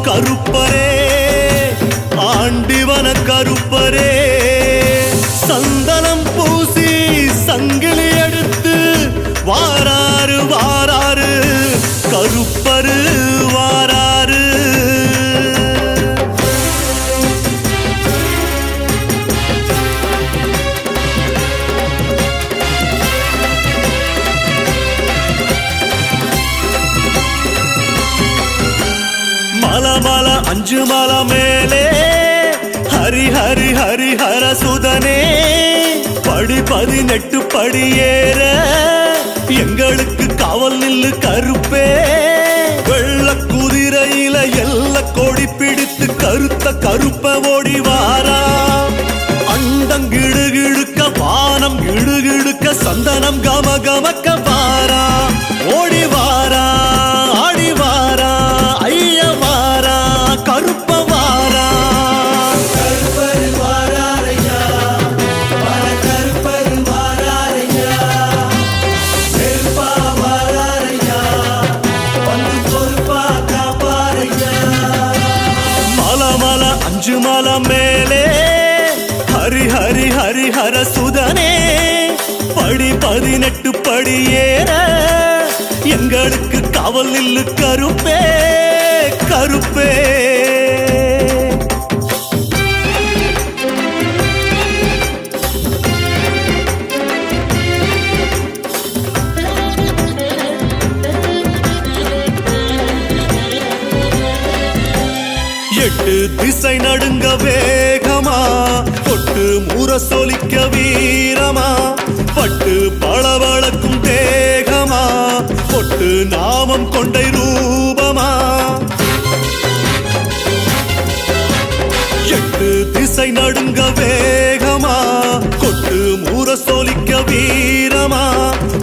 கருப்பரே ஆண்டிவன கருப்பரே சந்தனம் பூசி சங்கிலி எடுத்து வாராரு வாராரு கருப்பரு வாராரு மலமல அஞ்சு மல மேலே ஹரி ஹரி ஹரி ஹர சுதனே படி 18 படி ஏற எங்களுக்கு காவல் நில்லு கருப்பே வெள்ள குதிரையில எல்ல கொடி பிடித்து கருத்த கருப்ப ஓடி வாரா அண்டம் கிடுகிடுக்க வானம் கிடுகிடுக்க சந்தனம் கம கமக்க வாரா ஓடி வாரா ஆடி வாரா ஐய வாரா கருப்ப வாரா கருப்பரு வாராரையா வர கருப்பரு வாராரையா நெருப்பா வாராரையா வந்து பொறுப்பா காப்பாரையா மலமல அஞ்சு மல மேலே ஹரி ஹரி ஹரி ஹர சுதனே படி 18 படி ஏற எங்களுக்கு காவல் நில்லு கருப்பே கருப்பே எட்டு திசை நடுங்க வேகமா கொட்டு முரசொலிக்க வீரமா பட்டு பளபளக்கும் தேகமா கொட்டு நாமம் கொண்டை ரூபமா எட்டு திசை நடுங்க வேகமா கொட்டு முரசொலிக்க வீரமா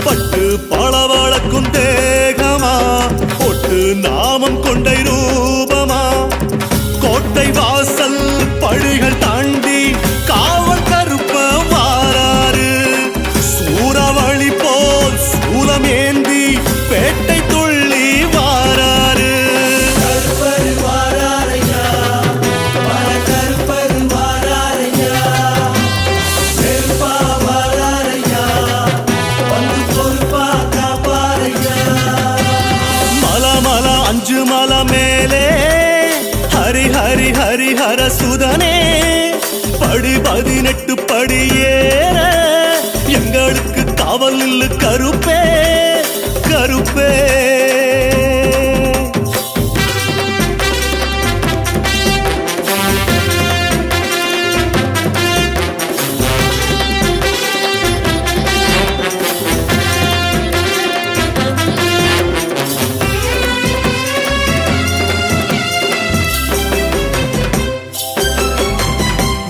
பட்டு பளபளக்கும் தேகமா கொட்டு நாமம் கொண்டை ரூபமா கோட்டை வாசல் படிகள் தாண்டி காவல் கருப்ப வாராரு சூறாவளி போல் சூலமேந்தி பேட்டை துள்ளி வாராரு கருப்பரு வாராரையா வர கருப்பரு வாராரையா நெருப்பா வாராரையா வந்து பொறுப்பா காப்பாரையா மலமல அஞ்சு மல மேலே ஹரி ஹரி ஹரி ஹர சுதனே படி 18 படி ஏற எங்களுக்கு காவல் நில்லு கருப்பே கருப்பே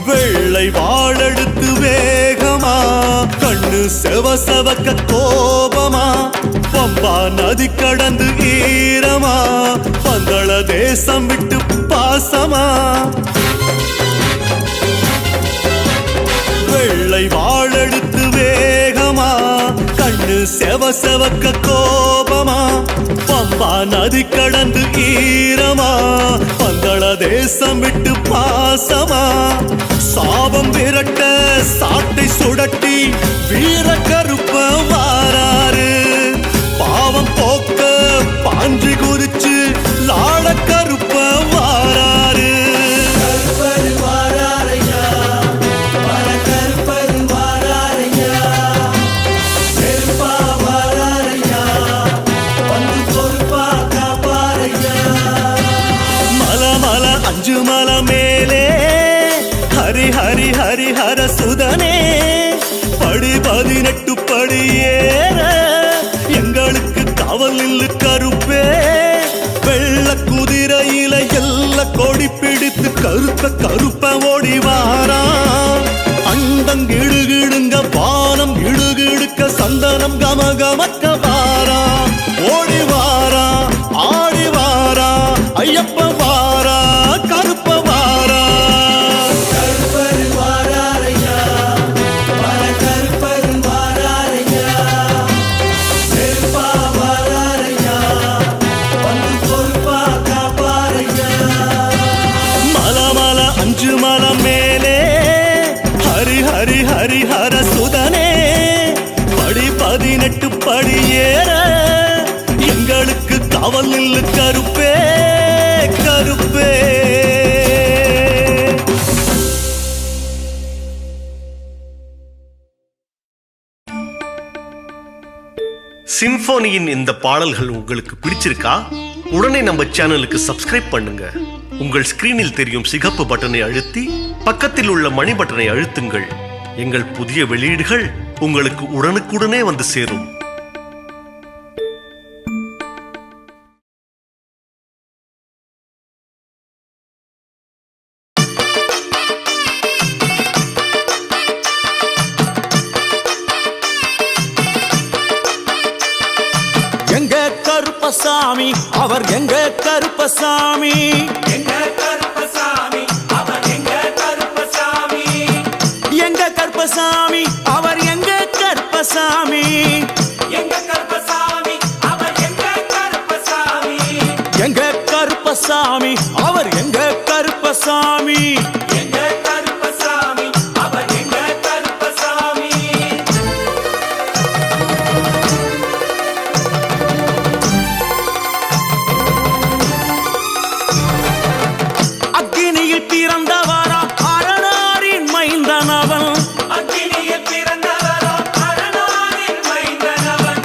வெள்ளை வாழெடுத்து வேகமா கண்ணு செவசவக்க கோபமா பம்பா நதி கடந்து ஈரமா பங்கள தேசம் விட்டு பாசமா வெள்ளை வாழெடுத்து வேகமா கண்ணு செவசவக்க கோபமா பம்பா நதி கடந்து ஈரமா பங்கள தேசம் விட்டு பாசமா சாபம் விரட்ட சாட்டை சுடட்டி வீர கருப்ப வாராரு பாவம் போக்க பாஞ்சி குதிச்சு லாட கருப்ப வாராரு கருப்பரு வாராரையா வர கருப்பரு வாராரையா நெருப்பா வாராரையா வந்து பொறுப்பா காப்பாரையா மலமல அஞ்சு மல மேலே ஹரி ஹரி ஹரி ஹர சுதனே படி 18 படி ஏற எங்களுக்கு காவல் நில்லு கருப்பே வெள்ள குதிரையில எல்ல கொடி பிடித்து கருத்த கருப்ப ஓடி வாரா அண்டம் கிடுகிடுங்க வானம் கிடுகிடுக்க சந்தனம் கம கமக்க வாரா ஓடி வாரா ஆடி வாரா ஐயப்ப வாரா கருப்ப வாரா கருப்பரு வாராரையா வர கருப்பரு வாராரையா நெருப்பா வாராரையா வந்து பொறுப்பா காப்பாரையா பதினெட்டு படி ஏற எங்களுக்கு காவல் நில்லு கருப்பே கருப்பே. சிம்போனியின் இந்த பாடல்கள் உங்களுக்கு பிடிச்சிருக்கா? உடனே நம்ம சேனலுக்கு சப்ஸ்கிரைப் பண்ணுங்க. உங்கள் ஸ்கிரீனில் தெரியும் சிகப்பு பட்டனை அழுத்தி பக்கத்தில் உள்ள மணி பட்டனை அழுத்துங்கள். எங்கள் புதிய வெளியீடுகள் உங்களுக்கு உடனுக்குடனே வந்து சேரும். எங்க கருப்பசாமி அவர் எங்க கருப்பசாமி, எங்க கருப்பசாமி அவர் எங்க கருப்பசாமி, எங்க கருப்பசாமி அவர் எங்க கருப்பசாமி, எங்க கருப்பசாமி அவர் எங்க கருப்பசாமி, எங்க கருப்பசாமி அவர் எங்க கருப்பசாமி. எங்க கருப்பசாமி அவர் எங்க கருப்பசாமி. அக்கினியில் பிறந்தவரா அரணாரின் மைந்தனவன், அக்கினியில் பிறந்தவரோ அரணாரின் மைந்தனவன்,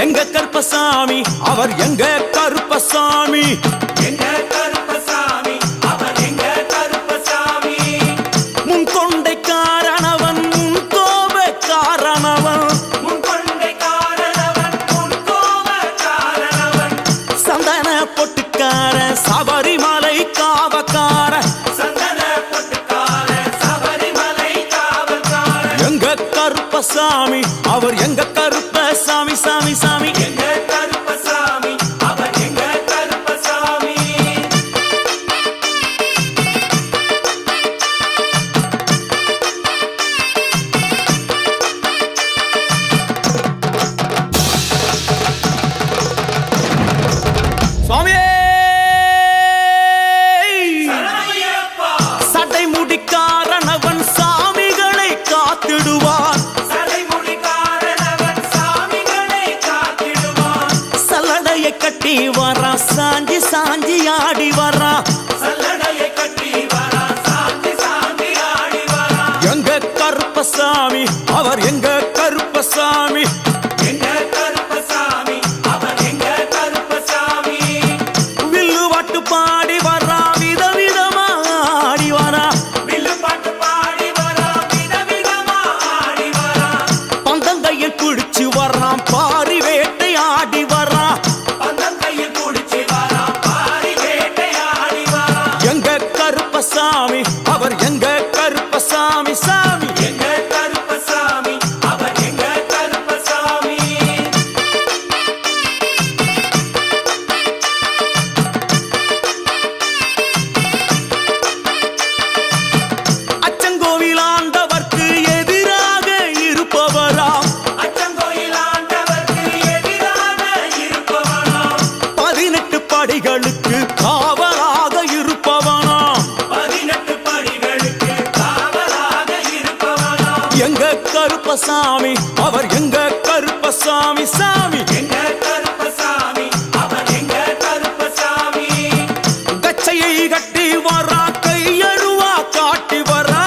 எங்க கருப்பசாமி அவர் எங்க கருப்பசாமி, எங்க கருப்பசாமி அவர் எங்க கருப்பசாமி. முன் கொண்டை காரணவன் முன் கோப காரணவன், முன்கொண்டை காரணவன் முன்கோப காரணவன், சந்தன பொட்டுக்கார சபரிமலை காவக்கார, சந்தன பொட்டுக்கார சபரிமலை காவல்கார, எங்க கருப்பசாமி அவர் எங்க கருப்பசாமி சாமி சாமி. எங்க கருப்பசாமி அவர் எங்க கருப்பசாமி. சுவாமியே சரணமையப்பா, சட்டை முடிக்காரணவன் சாமிகளை காத்திடுவான், சடைமுடி காரணவன் சாமிகளை காத்திடுவான், சல்லடையை கட்டி வரா சாஞ்சி சாஞ்சி ஆடி வரா, சல்லடையை கட்டி வரா சாந்தி சாந்தி ஆடி வரா, எங்க கருப்பசாமி அவர் எங்க கருப்பசாமி, எங்க கருப்பசாமி அவர் எங்க கருப்பசாமி. வில்லு வாட்டு பாடி வரா விதவிதமா ஆடி வரா, வில்லு பாட்டு பாடி வரா விதவிதமா ஆடி வரா, பந்தங்கையில் பிடிச்சு வர்றான் பாரி வேட்டை ஆடி வரா, பந்தம் கையில் குடிச்சு வரா பாரி வேட்டையாடி வரா, எங்க கருப்பசாமி அவர் எங்க கருப்பசாமி சாமி. எங்க கருப்பசாமி அவர் எங்க கருப்பசாமி. அச்சங்கோவில் ஆண்டவர்க்கு எதிராக இருப்பவராம், அச்சங்கோயில் ஆண்டவர்க்கு எதிராக இருப்பவனாம், 18 படிகளுக்கு காவலாக இருப்பவனாம், 18 படிகளுக்கு காவலாக இருப்பவனாம், எங்க கருப்பசாமி அவர் எங்க கருப்பசாமி சாமி. எங்க கருப்பசாமி அவர் எங்க கருப்பசாமி. கச்சையை கட்டி வரா கையழுவா காட்டி வரா,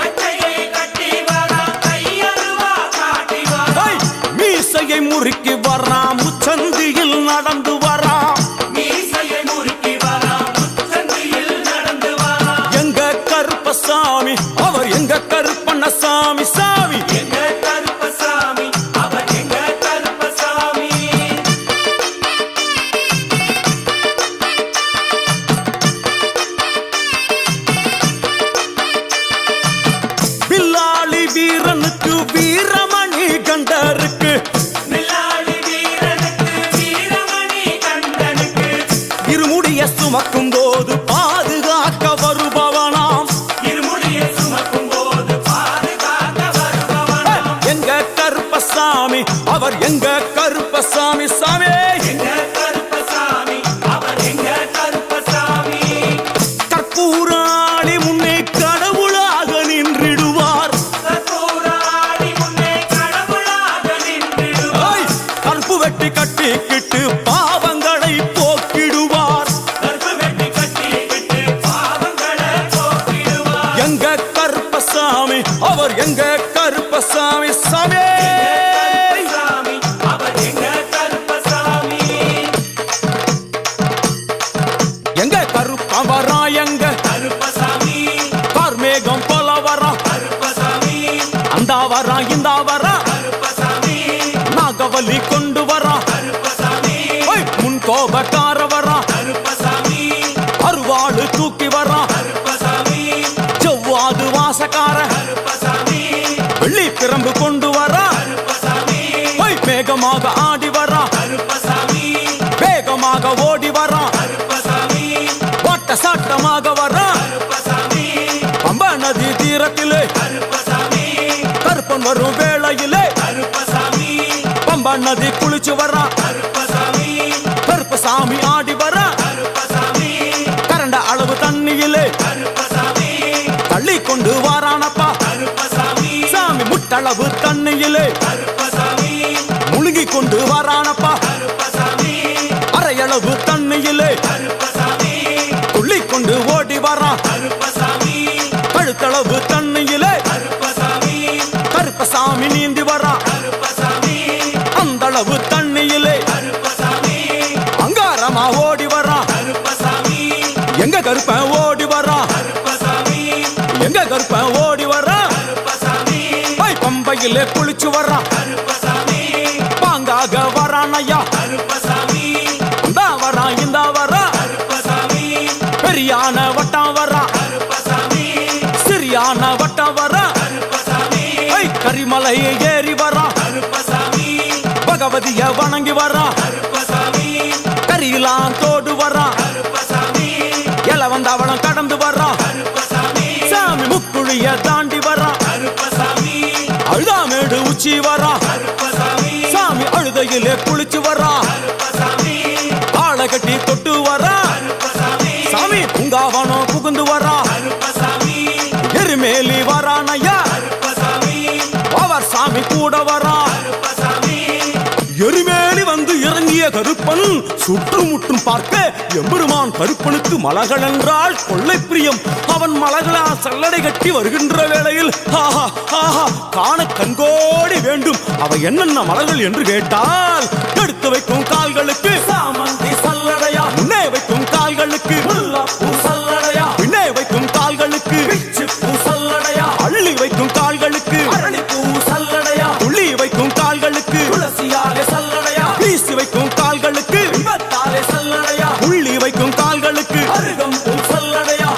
கட்டையை கட்டி வரா கையருவா காட்டி வரா, ஐ, மீசையை முறுக்கி வரா முச்சந்தியில் நடந்து வரா, மீசையை முறுக்கி வரா முச்சந்தியில் நடந்து வரா, எங்க கருப்பசாமி அவர் எங்க கருப்பண்ணசாமி சாமி. எங்க கருப்பசாமி அவர் எங்க கருப்பசாமி. பில்லாளி வீரனுக்கு வீரமணி கண்டருக்கு, மில்லாடி வீரனுக்கு வீரமணி கண்டனுக்கு, இருமுடிய சுமக்கும் போது பாதுகாக்க வருபவனாம், இருமுடிய சுமக்கும் போது பாதுகாக்க வருபவனாம், எங்க கருப்பசாமி அவர் எங்க கருப்பசாமி சாமி. எங்க கருப்பசாமி அவர் எங்க கருப்பசாமி. கற்பூராளி முன்னே கடவுளாக நின்றிடுவார், கற்பூராடி முன்னே கடவுளாக நின்றிடுவார், ஐ, வெட்டி கட்டிக்கிட்டு பாவங்களை போக்கிடுவார். கற்பு வெட்டி கட்டிக்கிட்டு பாவங்களை போக்கிடுவார். எங்க கருப்பசாமி அவர் எங்க கருப்பசாமி சாமி சாமி அவர் எங்க கருப்பசாமி. எங்க கருப்பவரா எங்க கருப்பசாமி கார்மேகம் போல வரா கருப்பசாமி அந்த வரா இந்த வரா கருப்பசாமி நாகவலி கொண்டு வரா கருப்பசாமி முன் கோபக்கார வரா கருப்பசாமி அருவாளு தூக்கி வரா கருப்பசாமி செவ்வாது வாசக்கார கருப்பசாமி வெள்ளி பிரம்பு கொண்டு வரா கருப்பசாமி வேகமாக ஆடி வரா கருப்பசாமி வேகமாக ஓடி வரா கருப்பசாமி வாட்ட சாட்டமாக வரா கருப்பசாமி பம்பா நதி தீரத்திலே கருப்பசாமி கருப்பன் வரும் வேளையிலே கருப்பசாமி பம்பா நதி குளிச்சு வரா கருப்பசாமி கருப்பசாமி ஆடி வரா கருப்பசாமி கரண்ட அளவு தண்ணியிலே கருப்பசாமி தள்ளி கொண்டு வாரானப்பா கருப்பசாமி சாமி முட்டளவு தண்ணியிலே கருப்பசாமி முழுகி கொண்டு வாரானப்பா கருப்பசாமி அரையளவு தண்ணியிலே கருப்பசாமி துள்ளி கொண்டு ஓடி வரா கருப்பசாமி கழுத்தளவு தண்ணியிலே கருப்பசாமி கருப்பசாமி நீந்தி வரா கருப்பசாமி அந்தளவு தண்ணியிலே கருப்பசாமி அங்காரமா ஓடி வரா கருப்பசாமி எங்க கருப்பன் ஓடி வரா கருப்பசாமி எங்க கருப்பன் ஓடி வரா கருப்பசாமி பம்பையிலே குளிச்சு வரா கருப்பசாமி பாங்காக வரானையா கருப்பசாமி இந்த வரா இந்த வரா கருப்பசாமி பெரியான வட்டம் வரா கருப்பசாமி சிறியான வட்டம் வரா கருப்பசாமி கரிமலையை ஏறி வரா கருப்பசாமி பகவதிய வணங்கி வரா கருப்பசாமி கரியெல்லாம் தோடு வரா கருப்பசாமி இளவந்தவளம் கடந்து வரா கருப்பசாமி சாமி முக்குழிய தாண்டி வரா கருப்பசாமி அழுதாமேடு உச்சி வரா கருப்பசாமி சாமி அழுதையிலே குளிச்சு வரா கருப்பசாமி ஆளை கட்டி தொட்டு வரா கருப்பசாமி சாமி பூங்காவனம் புகுந்து வரா கருப்பசாமி எருமேலி வரானையா கருப்பசாமி அவர் சாமி கூட வரா கருப்பசாமி எருமேலி வந்து இறங்கிய கருப்பன் சுற்றுமுற்றும் பார்க்க எம்பெருமான் கருப்பனுக்கு மலகள் என்றால் கொள்ளை பிரியம். அவன் மலகளா சல்லடை கட்டி வருகின்ற வேளையில் ஆஹா ஆஹா காண கண்கோடி வேண்டும். அவை என்னென்ன மலர்கள் என்று கேட்டால் எடுத்து வைக்கும் கால்களுக்கு சாமந்தி சல்லடையா, முன்னே வைக்கும் கால்களுக்கு முல்லைப்பூ சல்லடையா, பின்னே வைக்கும் கால்களுக்கு பிச்சிப்பூ சல்லடையா, அள்ளி வைக்கும் கால்களுக்கு அரளிப்பூ சல்லடையா, துள்ளி வைக்கும் கால்களுக்கு துளசியாலே சல்லடையா, வீசி வைக்கும் கால்களுக்கு விபத்தாலே சல்லடையா, உள்ளி வைக்கும் கால்களுக்கு அருகம்பூ சல்லடையா.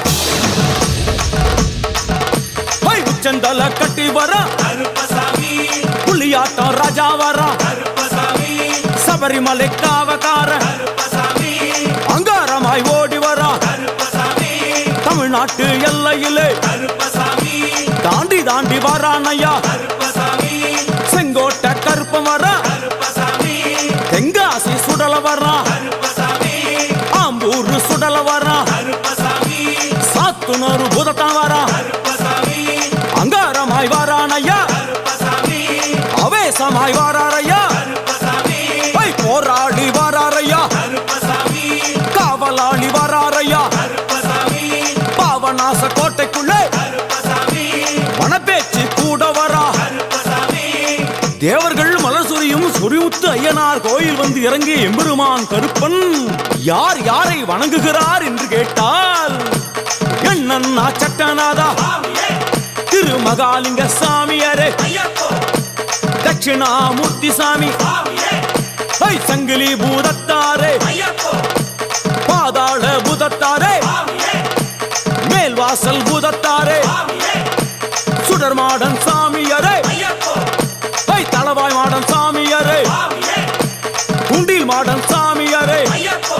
உச்சந்தல கட்டி வர கருப்பசாமி புலியாட்டம் ராஜா வர கருப்பசாமி சபரிமலை காவக்கார கருப்பசாமி அங்காரமாய் ஓடி வர கருப்பசாமி தமிழ்நாட்டு எல்லையிலே கருப்பசாமி தாண்டி தாண்டி வரானையா. கருப்பசாமி செங்கோட்டை கருப்பம் வர கருப்பசாமி தெங்காசி சுடல வர கருப்பசாமி ஆம்பூர் சுடல வர கருப்பசாமி சாத்துனூர் புதட்டம் வர கருப்பசாமி அங்காரமாய் வரானையா. கருப்பசாமி அவேசமாய் வராரையா, கருப்பசாமி போராளி வராரையா, கருப்பசாமி காவலாளி வராரையா. கருப்பசாமி பாவநாச கோட்டைக்குள்ளே கருப்பசாமி வனப்பேச்சு கூட வரா. கருப்பசாமி தேவர்கள் மலர் சொரியும் சொரிமுத்து ஐயனார் கோயில் வந்து இறங்கிய எம்பெருமான் கருப்பன் யார் யாரை வணங்குகிறார் என்று கேட்டால் என்னன்னா சட்டநாதா, சாமியே திருமகாலிங்க சாமியாரே, ஐயப்போ தட்சிணாமூர்த்தி சாமி, சாமியே சங்கிலி பூதத்தாரே, ஐயப்போ பாதாள பூதத்தாரே, சாமியே மேல்வாசல் பூதத்தாரே, சாமியே சுடர்மாடன் சாமியாரே, ஐயப்போ தளவாய் மாடன் சாமியாரே, சாமியே குண்டில் மாடன் சாமியாரே, ஐயப்போ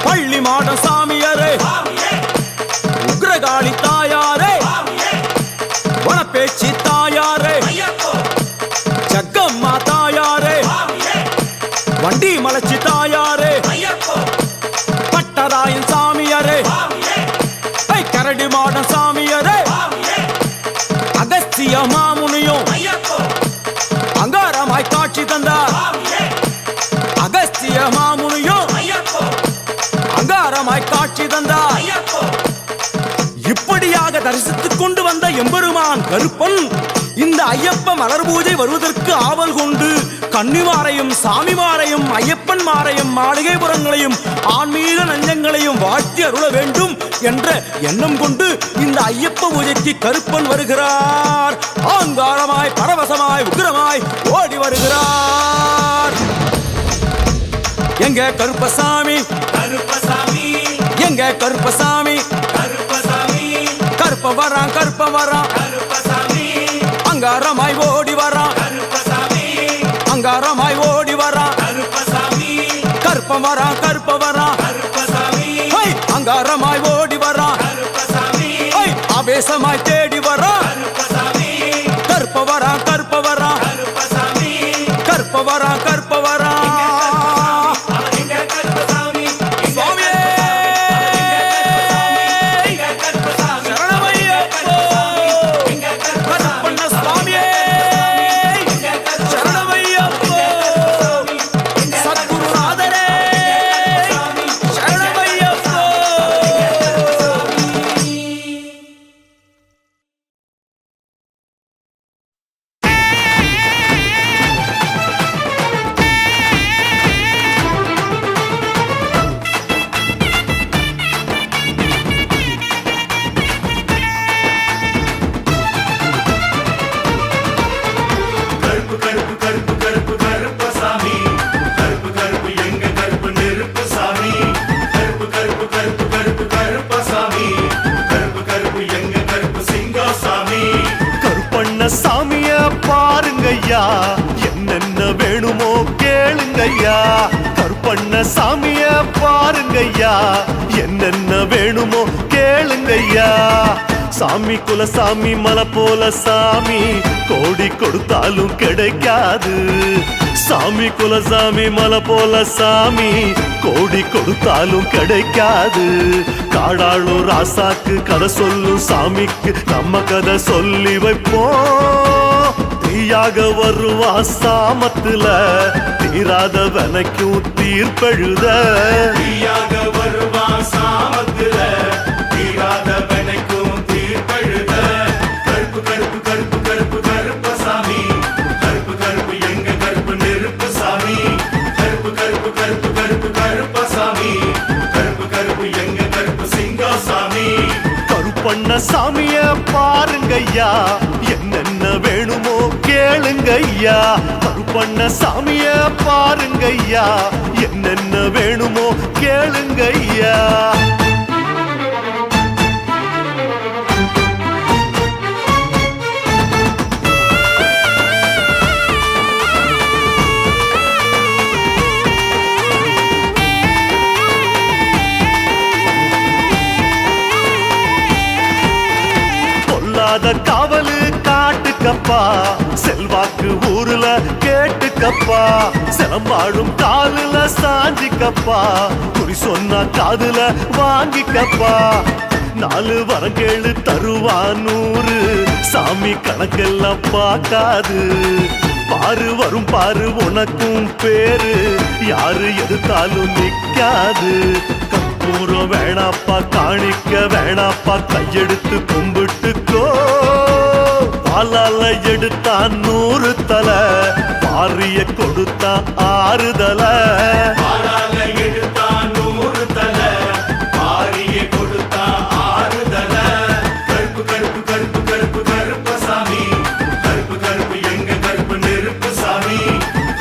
பள்ளி மாடன் சாமியாரே, சாமியே உக்ரகாளி தாயாரே, சாமியே வனப்பேச்சி தாயாரே, ஐயப்போ ஜக்கம்மா தாயாரே, சாமியே வண்டி மலச்சி தாயாரே, ஐயப்போ பட்டராயன் சாமியாரே, சாமியே கரடி மாடன் சாமியாரே, சாமியே அகஸ்திய மாமுனியும் ஐயப்போ அங்காரமாய் காட்சி தந்தார். சாமியே அங்காரமாய் காட்சி தந்தார். ஐயப்போ இப்படியாக தரிசித்துக் கொண்டு வந்த எம்பெருமான் கருப்பன் இந்த ஐயப்ப மலர் பூஜை வருவதற்கு ஆவல் கொண்டு கன்னிமாரையும் சாமிமாரையும் ஐயப்பன்மாரையும் மாளிகைபுரங்களையும் ஆன்மீக நஞ்சங்களையும் வாழ்த்தி அருள வேண்டும் என்ற எண்ணம் கொண்டு இந்த ஐயப்ப பூஜைக்கு கருப்பன் வருகிறார். ஆங்காரமாய் பரவசமாய் உக்கிரமாய் ஓடி வருகிறார். எங்க கருப்பசாமி கருப்பசாமி எங்க கருப்பசாமி கருப்பசாமி கருப்ப வரான் கருப்பசாமி அங்காரமாய் ஓடி வரான். கருப்பசாமி அங்காரமாய் ஓடி வரான். கருப்பசாமி கருப்ப வரான் கருப்பசாமி அங்காரமாய் ஓடி வரான். கருப்பசாமி ஆவேசமாய் தேடி வரான். கருப்பசாமி கருப்ப வரான் கருப்பசாமி கருப்ப வரான் அவன் எங்க கருப்பசாமி சுவாமியே எங்க கருப்பசாமி சரணமையப்போ எங்க கருப்பசாமி கருப்பண்ண சுவாமியே சரணமையப்போ சத்குருநாதரே சரணமையப்போ. கருப்பு கருப்பு கருப்பு கருப்பு கருப்பசாமி கருப்பு கருப்பு எங்க கருப்பு நெருப்பு சாமி கருப்பு கருப்பு கருப்பு கருப்பு கருப்பசாமி கருப்பு கருப்பு எங்க கருப்பு சிங்காசாமி கருப்பண்ண சாமிய பாருங்கய்யா, என்னென்ன வேணுமோ கேளுங்கய்யா. கருப்பண்ண சாமிய பாருங்கய்யா, என்னென்ன வேணுமோ கேளுங்கய்யா. சாமி குலசாமி மலை போல சாமி கோடி கொடுத்தாலும் கிடைக்காது. சாமி குலசாமி மலை போல சாமி கோடி கொடுத்தாலும் கிடைக்காது. காடாளும் ராசாக்கு கதை சொல்லும் சாமிக்கு நம்ம கதை சொல்லி வைப்போம். தீயாக வருவா சாமத்துல தீராத வனைக்கும் தீர்ப்பெழுத. தீயாக வருவான் சாமத்துல தீராத வெனைக்கும் தீர்ப்பெழுத. கருப்பு கருப்பு கருப்பு கருப்பு கருப்பசாமி கருப்பு கருப்பு எங்க கருப்பு நெருப்பு சாமி கருப்பு கருப்பு கருப்பு கருப்பு கருப்பசாமி கருப்பு கருப்பு எங்க கருப்பு சிங்காசாமி கருப்பண்ண சாமிய பாருங்கய்யா, என்னென்ன வேணுமோ கேளுங்கய்யா. கருப்பண்ண சாமிய பாருங்கய்யா, என்னென்ன வேணுமோ கேளுங்கய்யா. பொல்லாத காவலு காட்டுக்கப்பா, செல்வாக்கு ஊருல கேட்டுக்கப்பா. சிலம்பாடும் காலுல சாஞ்சிக்கப்பா, குறி சொன்னா காதுல வாங்கிக்கப்பா. 4 வரங்கேளு தருவா 100, சாமி கணக்கெல்லாம் பார்க்காது. பாரு வரும் பாரு உனக்கும் பேரு, யாரு எதிர்த்தாலும் நிக்காது. கற்பூரம் வேணாப்பா காணிக்க வேணாப்பா, கையெடுத்து கும்பிட்டுக்கோ. பாலால எடுத்தான் 100 தலை, பாரிய கொடுத்தான் 6 தலை. பாலால எடுத்தான் 100 தலை, பாரிய கொடுத்தான் 6 தலை. கருப்பு கருப்பு கருப்பு கருப்பு கருப்பசாமி கருப்பு கருப்பு எங்க கருப்பு நெருப்பு சாமி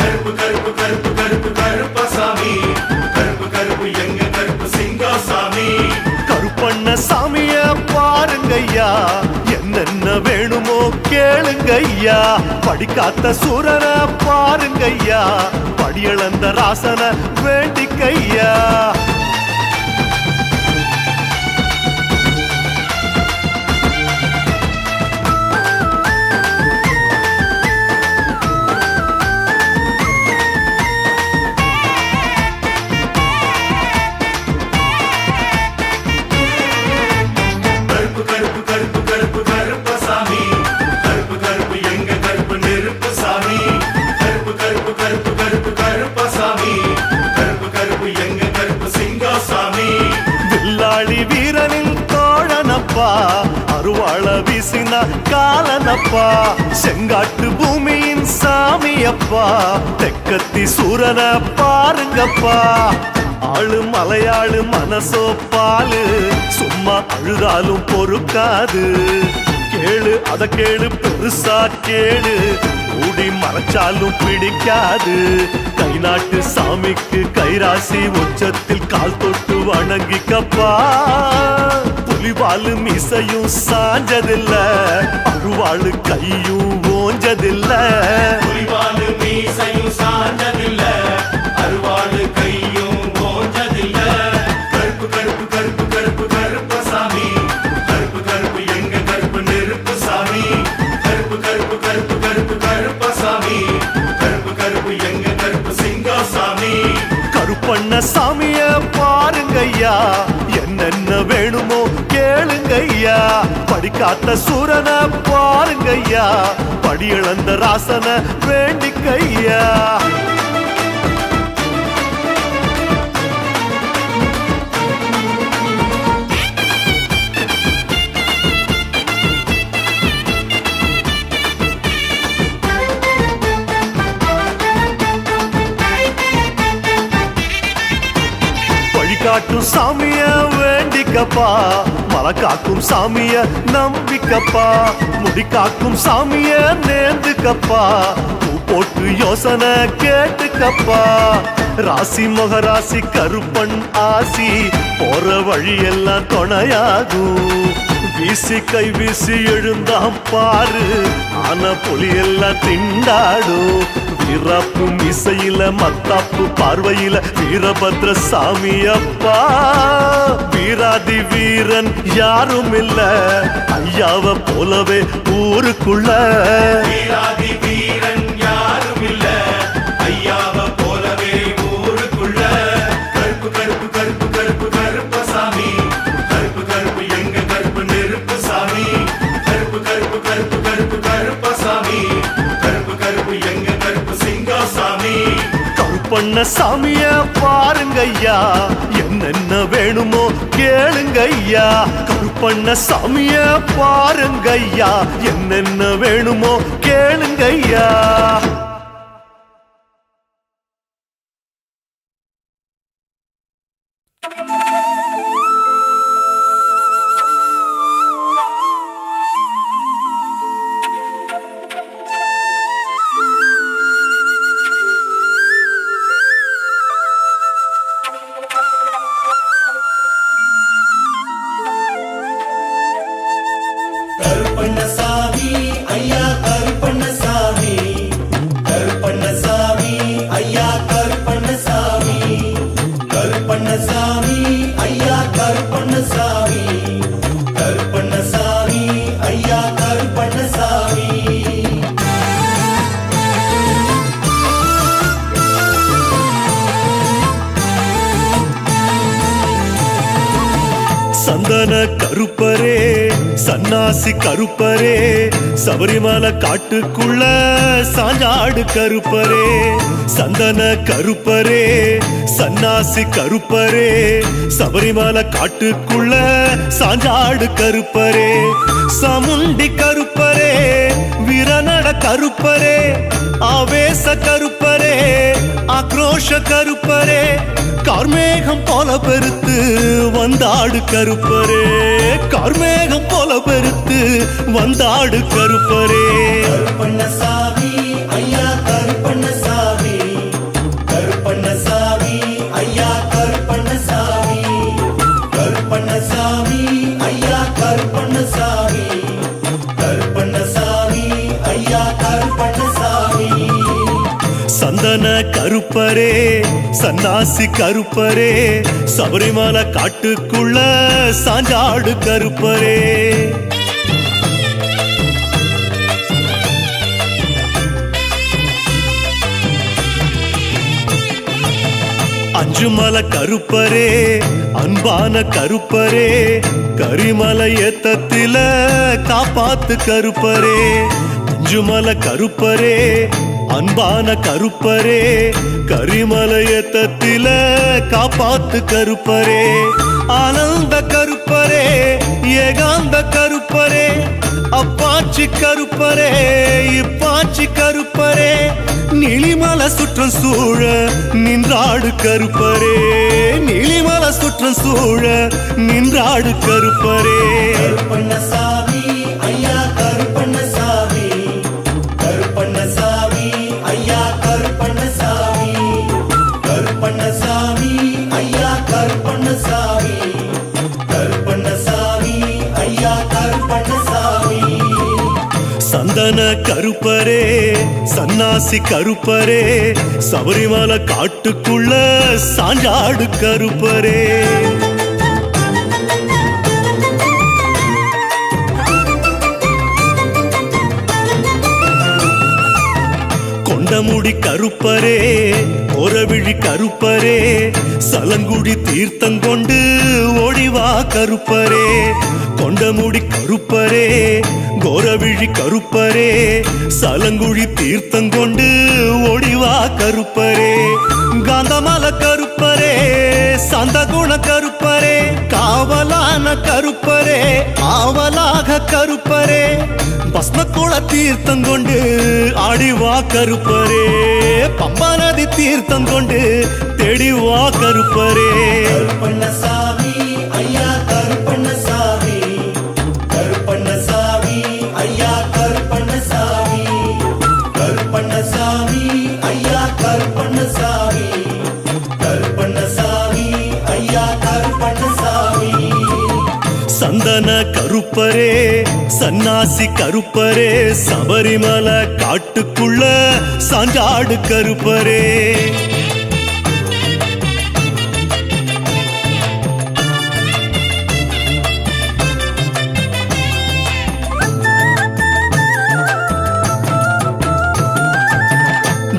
கருப்பு கருப்பு கருப்பு கருப்பு கருப்பசாமி கருப்பு கருப்பு எங்க கருப்பு சிங்காசாமி கருப்பண்ண சாமிய பாருங்கய்யா, என்னென்ன வேணுமோ கேளுங்கய்யா. படிக்காத்த சூரனை பாருங்கய்யா, படியளந்த ராசன வேண்டிக்கையா. கருப்பு கருப்பு கருப்பு கருப்பு கருப்பசாமி கருப்பு கருப்பு எங்க கருப்பு நெருப்பு சாமி கருப்பு கருப்பு கருப்பு கருப்பு கருப்பசாமி கருப்பு கருப்பு எங்க கருப்பு சிங்க அருவாள வீசினா காலனப்பா செங்காட்டு பூமியின் சாமியப்பா தெக்கத்தி சூரன பாருங்கப்பா ஆளு மலையாளு மனசோ பாலு சும்மா அழுதாலும் பொறுக்காது கேளு அத கேளு பெருசா கேளு மூடி மறைச்சாலும் பிடிக்காது கை நாட்டு சாமிக்கு கைராசி உச்சத்தில் கால் தொட்டு வணங்கிக்கப்பா புலிவாலு மீசையும் சாஞ்சதில்ல அருவாளு கையும் ஓஞ்சதில்ல புலிவாலு மீசையும் சாஞ்சதில்ல அருவாளு கையும் ஓஞ்சதில்ல கருப்பு கருப்பு கருப்பு கருப்பு கருப்பசாமி கருப்பு கருப்பு எங்க கருப்பு நெருப்பு சாமி கருப்பு கருப்பு கருப்பு கருப்பு கருப்பசாமி கருப்பு கருப்பு எங்க கருப்பு சிங்காசாமி கருப்பண்ண சாமிய பாருங்கய்யா என்னென்ன வேணுமோ கேளுங்கய்யா படிக்காத்த சூரன பாருங்கய்யா படி இழந்த ராசன வேண்டிக்கையா காட்டும் சாமிய வேண்டிக்கப்பா மலை காக்கும் சாமிய நம்பிக்கப்பா முடி காக்கும் சாமிய நேர்ந்துக்கப்பா பூ போட்டு யோசனை கேட்டுக்கப்பா ராசி மகராசி கருப்பன் ஆசி போற வழியெல்லாம் துணையாகும் வீசி கை வீசி எழுந்தாம் பாரு ஆன புலியெல்லாம் திண்டாடும் வீராப்பும் இசையில மத்தாப்பு பார்வையில வீரபத்ர சாமி அப்பா வீராதி வீரன் யாரும் இல்ல ஐயாவ போலவே ஊருக்குள்ள வீராதி வீரன் யாரும் இல்ல ஐயாவ போலவே ஊருக்குள்ள கருப்பு கருப்பு கருப்பு கருப்பு கருப்பசாமி கருப்பு கருப்பு எங்க கருப்பு நெருப்பு சாமி கருப்பு கருப்பு கருப்பு கருப்பு கருப்பசாமி கருப்பு கருப்பு எங்க கருப்பு சிங்காசாமி கருப்பண்ண சாமிய பாருங்கய்யா என்னென்ன வேணுமோ கேளுங்கய்யா கருப்பண்ண சாமிய பாருங்கய்யா என்னென்ன வேணுமோ கேளுங்கய்யா கருப்பண்ணசாமி ஐயா கருப்பண்ணசாமி கருப்பண்ணசாமி ஐயா கருப்பண்ணசாமி கருப்பண்ணசாமி ஐயா கருப்பண்ணசாமி கருப்பண்ணசாமி ஐயா கருப்பண்ணசாமி சந்தன கருப்பரே சன்னாசி கருப்பரே சபரிமலை காட்டுக்குள்ள சாஞ்சாடு கருப்பரே சந்தன கருப்பரே சன்னாசி கருப்பரே சபரிமலை காட்டுக்குள்ள சாஞ்சாடு கருப்பரே சமுண்டி கருப்பரே வீரநட கருப்பரே ஆவேச கருப்பரே ஆக்ரோஷ கருப்பரே கார்மேகம் போல பெருத்து வந்தாடு கருப்பரே கார்மேகம் போல பெருத்து வந்தாடு கருப்பரே கருப்பண்ணசாமி ஐயா கருப்பண்ணசாமி கருப்பண்ணசாமி ஐயா கருப்பண்ணசாமி கருப்பண்ணசாமி ஐயா கருப்பண்ணசாமி கருப்பண்ணசாமி ஐயா கருப்பண்ணசாமி சந்தன கருப்பரே சன்னாசி கருப்பரே சபரிமலை காட்டுக்குள்ள சாஞ்சாடு கருப்பரே அஞ்சுமலை கருப்பரே அன்பான கருப்பரே கரிமலை ஏத்தத்தில காப்பாத்து கருப்பரே அஞ்சுமலை கருப்பரே அன்பான கருப்பரே கரிமலை ஏத்தத்தில காப்பாத்து கருப்பரே ஆனந்த கருப்பரே ஏகாந்த கருப்பரே அப்பாச்சி கருப்பரே இப்பாச்சி கருப்பரே நிலிமல சுற்றம் சூழ நின்றாடு கருப்பரே நிலிமல சுற்றம் சூழ நின்றாடு கருப்பரே கருப்பண்ணசாமி ஐயா கருப்பண்ணசாமி கருப்பண்ணசாமி ஐயா கருப்பண்ணசாமி கருப்பண்ணசாமி ஐயா கருப்பண்ணசாமி கருப்பண்ணசாமி ஐயா கருப்பண்ணசாமி சந்தன கருப்பரே சன்னாசி கருப்பரே சபரிமலை காட்டுக்குள்ள சாஞ்சாடு கருப்பரே கொண்டமுடி கருப்பரே ஒரவிழி கருப்பரே சலங்குடி தீர்த்தங்கொண்டு ஓடிவா கருப்பரே கொண்டமுடி கருப்பரே கோரவிழி கருப்பரே சலங்குழி தீர்த்தங்கொண்டு ஓடிவா கருப்பரே காந்தமல கருப்பரே சந்தகுண கருப்பரே காவலான கருப்பரே ஆவலாக கருப்பரே பஸ்மக்குள தீர்த்தங்கொண்டு ஆடிவா கருப்பரே பம்பா நதி தீர்த்தங்கொண்டு தேடிவா கருப்பரே கருப்பண்ணசாமி ஐயா கருப்பண்ணசாமி கருப்பண்ணசாமி ஐயா கருப்பண்ணசாமி கருப்பண்ணசாமி ஐயா கருப்பண்ணசாமி கருப்பண்ணசாமி ஐயா கருப்பண்ணசாமி சந்தன கருப்பரே சன்னாசி கருப்பரே சபரிமலை காட்டுக்குள்ள சாஞ்சாடு கருப்பரே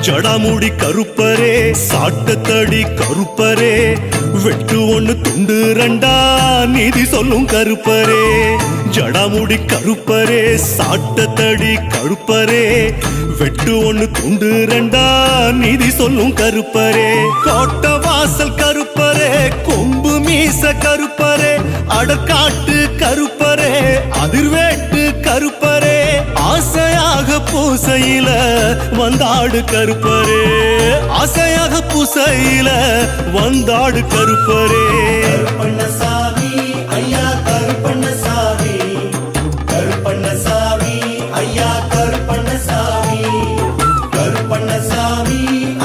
ஜடாமுடி கருப்பரே சாட்டத்தடி கருப்பரே வெட்டு ஒண்ணு துண்டு ரெண்டா நீதி சொல்லும் கருப்பரே ஜடாமுடி கருப்பரே சாட்டத்தடி கருப்பரே வெட்டு ஒண்ணு துண்டு ரெண்டா நீதி சொல்லும் கருப்பரே கோட்ட வாசல் கருப்பரே கொம்பு மீச கருப்பரே அடற்காட்டு கருப்பரே அதிர்வேட்டு கருப்பரே ஆசையாக பூசையில வந்தாடு கருப்பரே ஆசையாக பூசையில வந்தாடு கருப்பரே கருப்பண்ணசாமி ஐயா கருப்பண்ணசாமி கருப்பண்ணசாமி ஐயா கருப்பண்ணசாமி கருப்பண்ணசாமி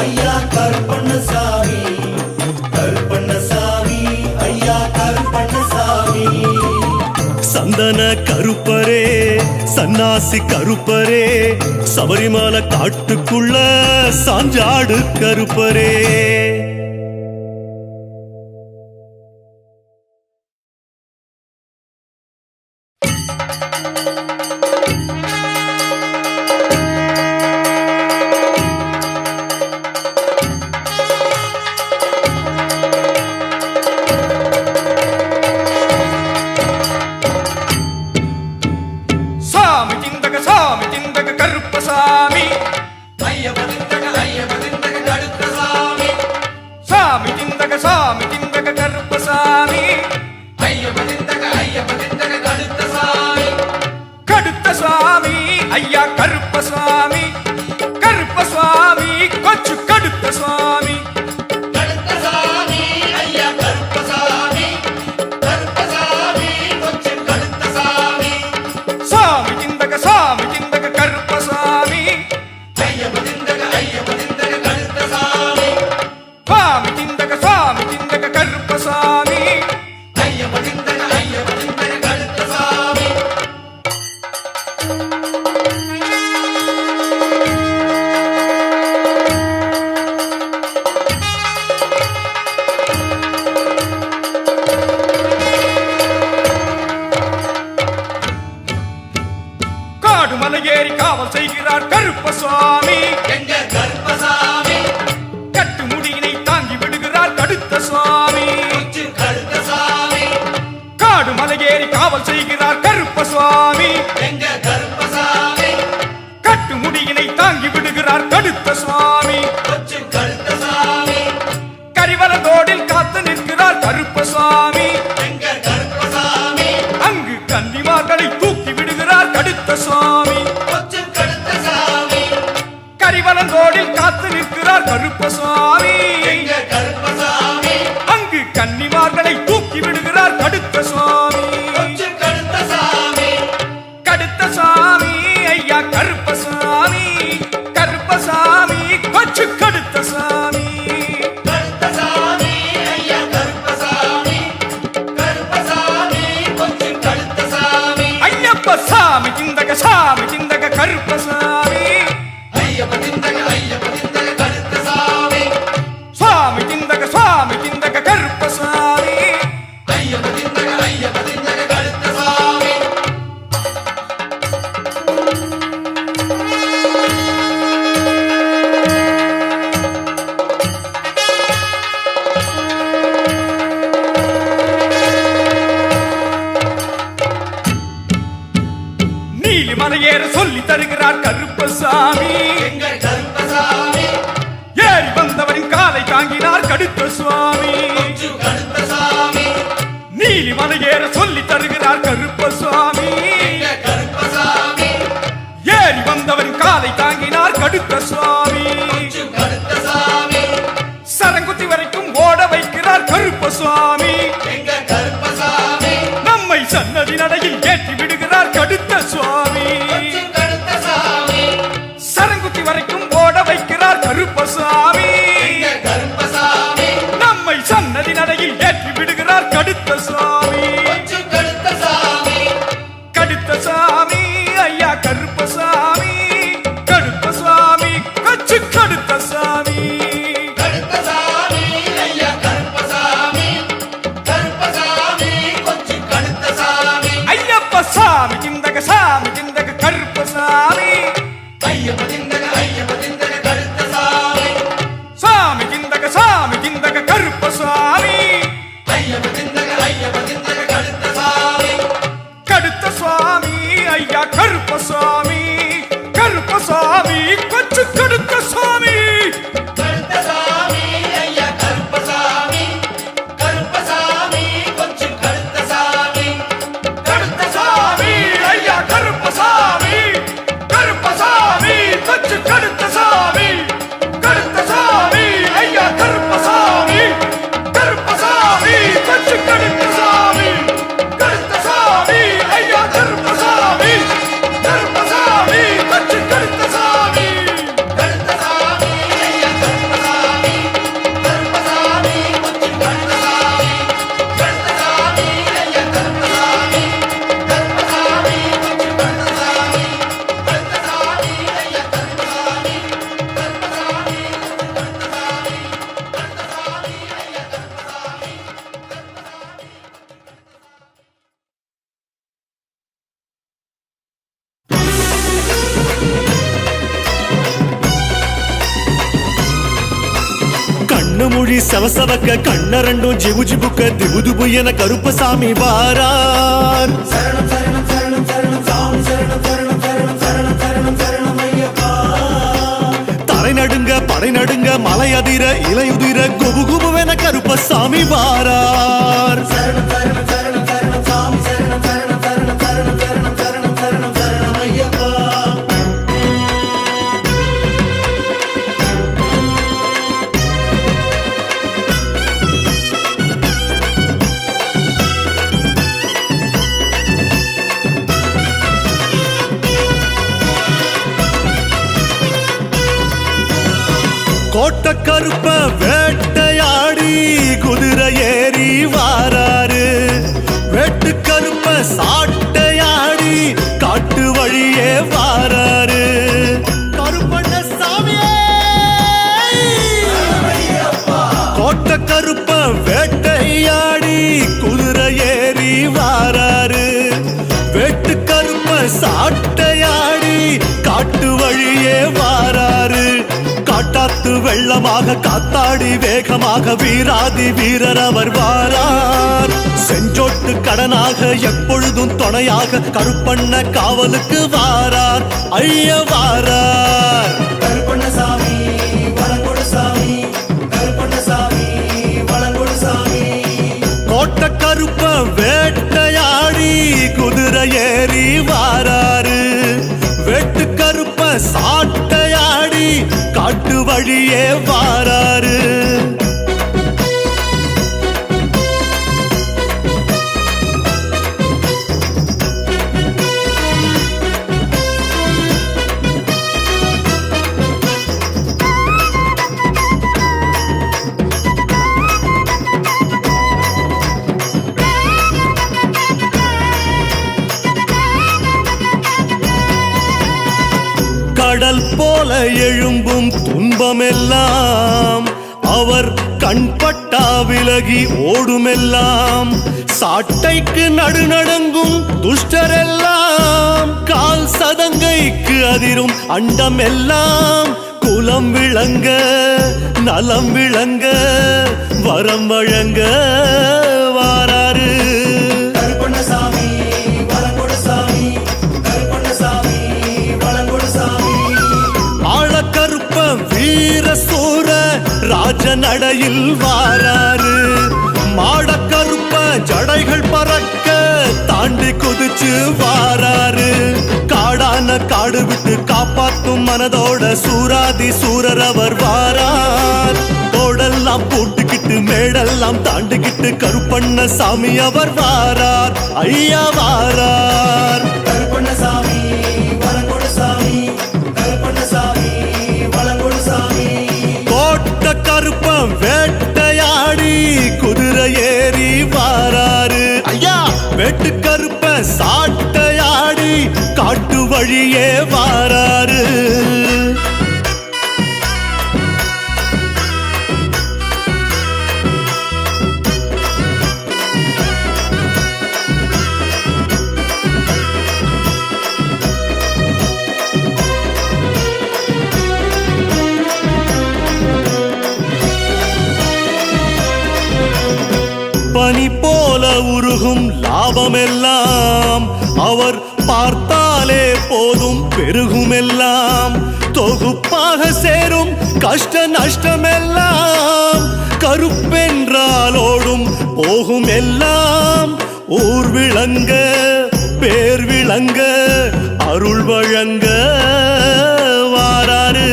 ஐயா கருப்பண்ணசாமி கருப்பண்ணசாமி ஐயா கருப்பண்ணசாமி சந்தன கருப்பரே சன்னாசி கருப்பரே சபரிமலை காட்டுக்குள்ள சாஞ்சாடு கருப்பரே சாமி திந்தக கருப்பசாமி ஐயப்பதிந்தக கடுத்த சாமி சாமி திந்தக கருப்பசாமி ஐயப்பதிந்தக கடுத்த சாமி கடுத்த சாமி ஐயா கருப்பசாமி கருப்பசாமி கொச்சு கடுத்த சாமி கடுத்த சாமி ஐயா கருப்பசாமி கருப்பசாமி கொச்சு கடுத்த சாமி சாமி திந்தக கருப்பசாமி ஐயப்பதிந்தக கடுத்த சாமி சாமி திந்தக கருப்பசாமி ஐயப்பதிந்தக கடுத்த சாமி காடுமலை ஏறி காவல் செய்கிறார் கருப்பசாமி எங்க கருப்பசாமி கட்டு முடியினை தாங்கி விடுகிறார் கடுத்த சுவாமி கொச்சு கடுத்த சாமி காடுமலை ஏறி காவல் செய்கிறார் கருப்பசாமி எங்க கருப்பசாமி கட்டு முடியினை தாங்கி விடுகிறார் கடுத்த சுவாமி கொச்சு கடுத்த சாமி கரிவலத்தோடில் காத்து நிற்கிறார் கருப்பசாமி எங்க கருப்பசாமி அங்கு திண்டக கருப்பசாமி ஐயப்ப திண்டக கருப்பசாமி நீலிமலையேற சொல்லி தருகிறார் கருப்பசாமி எங்கள் கருப்பசாமி ஏறி வந்தவரின் காலை தாங்கினார் கடுத்த சுவாமி கருப்பசாமி நீலிமலையேற சொல்லி தருகிறார் கருப்பசாமி எங்கள் கருப்பசாமி ஏறி வந்தவரின் காலை தாங்கினார் கடுத்த சுவாமி கருப்பசாமி சரங்குத்தி வரைக்கும் ஓட வைக்கிறார் கருப்பசாமி எங்கள் கருப்பசாமி நம்மை சன்னதி நடையில் ஏற்றி விடுகிறார் கடுத்த சுவாமி கருப்பசாமி சரங்குத்தி வரைக்கும் ஓட வைக்கிறார் கருப்பசாமி எங்கள் கருப்பசாமி நம்மை சன்னதி நடையில் ஏற்றி விடுகிறார் கடுத்த சுவாமி கருப்பசாமி கடுத்த சாமி ஐயா கருப்பசாமி கடுத்த சுவாமி கச்சு கடுத்த சாமி கருப்பசாமி ஐயா கருப்பசாமி கருப்பசாமி கொஞ்சம் கருப்பசாமி ஐயப்ப சாமி கிந்தக கருப்பசாமி ஐயப்ப திண்டக கருப்பசாமி சாமி கிந்தக கருப்பசாமி ஐயப்ப திண்டக கருப்பசாமி கடுத்த சுவாமி ஐயா கருப்பசாமி கருப்பசாமி கொச்சு கடுத்த சுவாமி கருப்பசாமி ஐயா கருப்பசாமி கருப்பசாமி கொஞ்சம் கருப்பசாமி கருப்பசாமி ஐயா கருப்பசாமி கருப்பசாமி கொச்சு கடுத்த சாமி கருப்பசாமி ஐயா கருப்பசாமி கருப்பசாமி கொச்சு கடுத்த சாமி கருப்பசாமி ஐயா கருப்பசாமி கருப்பசாமி கொச்சு கடுத்த சாமி கருப்பசாமி ஐயா கருப்பசாமி கருப்பசாமி கொஞ்சம் கருப்பசாமி கருப்பசாமி ஐயா கருப்பசாமி கருப்பசாமி கொஞ்சம் கருப்பசாமி கருப்பசாமி ஐயா கருப்பசாமி கருப்பசாமி கண்ணு மொழி சவசவக்க கண்ண ரெண்டும் ஜிபு ஜிபுக்க திபுதுபு என கருப்பசாமி வாரார் தரை நடுங்க படை நடுங்க மலை அதிர இலையுதிர குபு குபுவென கருப்பசாமி வாரார் கோட்ட கருப்ப வேட்டையாடி குதிரை ஏறி வாராரு வெட்டு கருப்ப சாட்டையாடி காட்டு வழியே வாராரு கருப்பண்ண சாமியே கோட்ட கருப்ப வேட்டையாடி குதிரை ஏறி வாராரு வெட்டு கருப்ப சாட்டையாடி காட்டு வழியே வாராரு காட்டாத்து வெள்ளமாக காத்தாடி வேகமாக வீராதி வீரர் அவர் வாரார் செஞ்சோட்டு கடனாக எப்பொழுதும் துணையாக கருப்பண்ண காவலுக்கு வாரார் ஐய வாரார் கருப்பண்ணசாமி வளங்கொடு சாமி கருப்பண்ணசாமி வளங்கொடு சாமி கோட்ட கருப்ப வேட்டையாடி குதிரை ஏறி வாராரு வெட்டு கருப்ப சாட்டையாடி காட்டு வழியே வாராரு கடல் போல எழும்பும் துன்பமெல்லாம் அவர் கண்பட்டா விலகி ஓடுமெல்லாம் சாட்டைக்கு நடுநடுங்கும் துஷ்டரெல்லாம் கால் சதங்கைக்கு அதிரும் அண்டம் எல்லாம் குலம் விளங்க நலம் விளங்க வரம் வழங்க வாராரு கருப்பண்ணசாமி வளங்கொடு சாமி கருப்பண்ணசாமி வளங்கொடு சாமி ஆழக்கருப்ப வீர சூர ராஜ நடையில் வாராரு மாடக்கருப்ப ஜடைகள் பறக்க தாண்டி குதிச்சு வாராரு காடான காடு விட்டு காப்பாத்தும் மனதோட சூராதி சூரர் அவர் வாரார் தோடெல்லாம் போட்டுக்கிட்டு மேடெல்லாம் தாண்டிக்கிட்டு கருப்பண்ண சாமி அவர் வாரார் ஐயா வாரார் கருப்பண்ணசாமி வளங்கொடு சாமி கருப்பண்ணசாமி வளங்கொடு சாமி கோட்ட கருப்பம் வேட்டையாடி குதிரை ஏறி வாராரு ஐயா வெட்டு கருப்ப சாட்டையாடி காட்டு வழியே வாராரு பனி போல உருகும் லாபமெல்லாம் அவர் பார்த்தாலே போதும் பெருகுமெல்லாம் தொகுப்பாக சேரும் கஷ்ட நஷ்டமெல்லாம் கருப்பென்றாலோடும் போகும் எல்லாம் ஊர் விளங்க பேர் விளங்க அருள் வழங்க வாராரு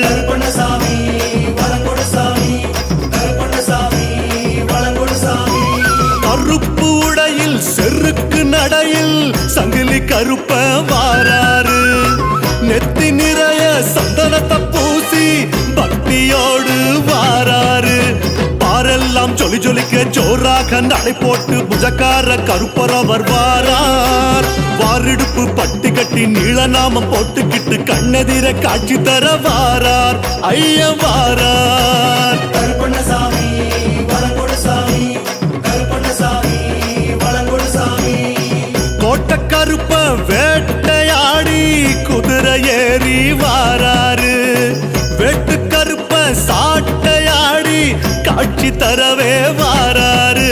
கருப்பண்ணசாமி வளங்கொடு சாமி கருப்பண்ணசாமி வளங்கொடு சாமி கருப்பு உடையில் செருக்கு நடையில் சங்கிலி கருப்ப வாராரு நெத்தி நிறைய சந்தனத்தை பூசி பக்தியோடு வாராரு பாரெல்லாம் ஜொலி ஜொலிக்க ஜோராக நடை போட்டு புஜக்கார கருப்பரவர் வாரார் வாரிடுப்பு பட்டி கட்டி நீளநாமம் போட்டுக்கிட்டு கண்ணெதிர காட்சி தர வாரார் ஐயா வாரார் கருப்பண்ணசாமி வளங்கொடு சாமி கருப்பண்ணசாமி வளங்கொடு சாமி கோட்ட கருப்ப வேட்டையாடி குதிரை ஏறி வாராரு வெட்டு கருப்ப சாட்டையாடி காட்சி தரவே வாராரு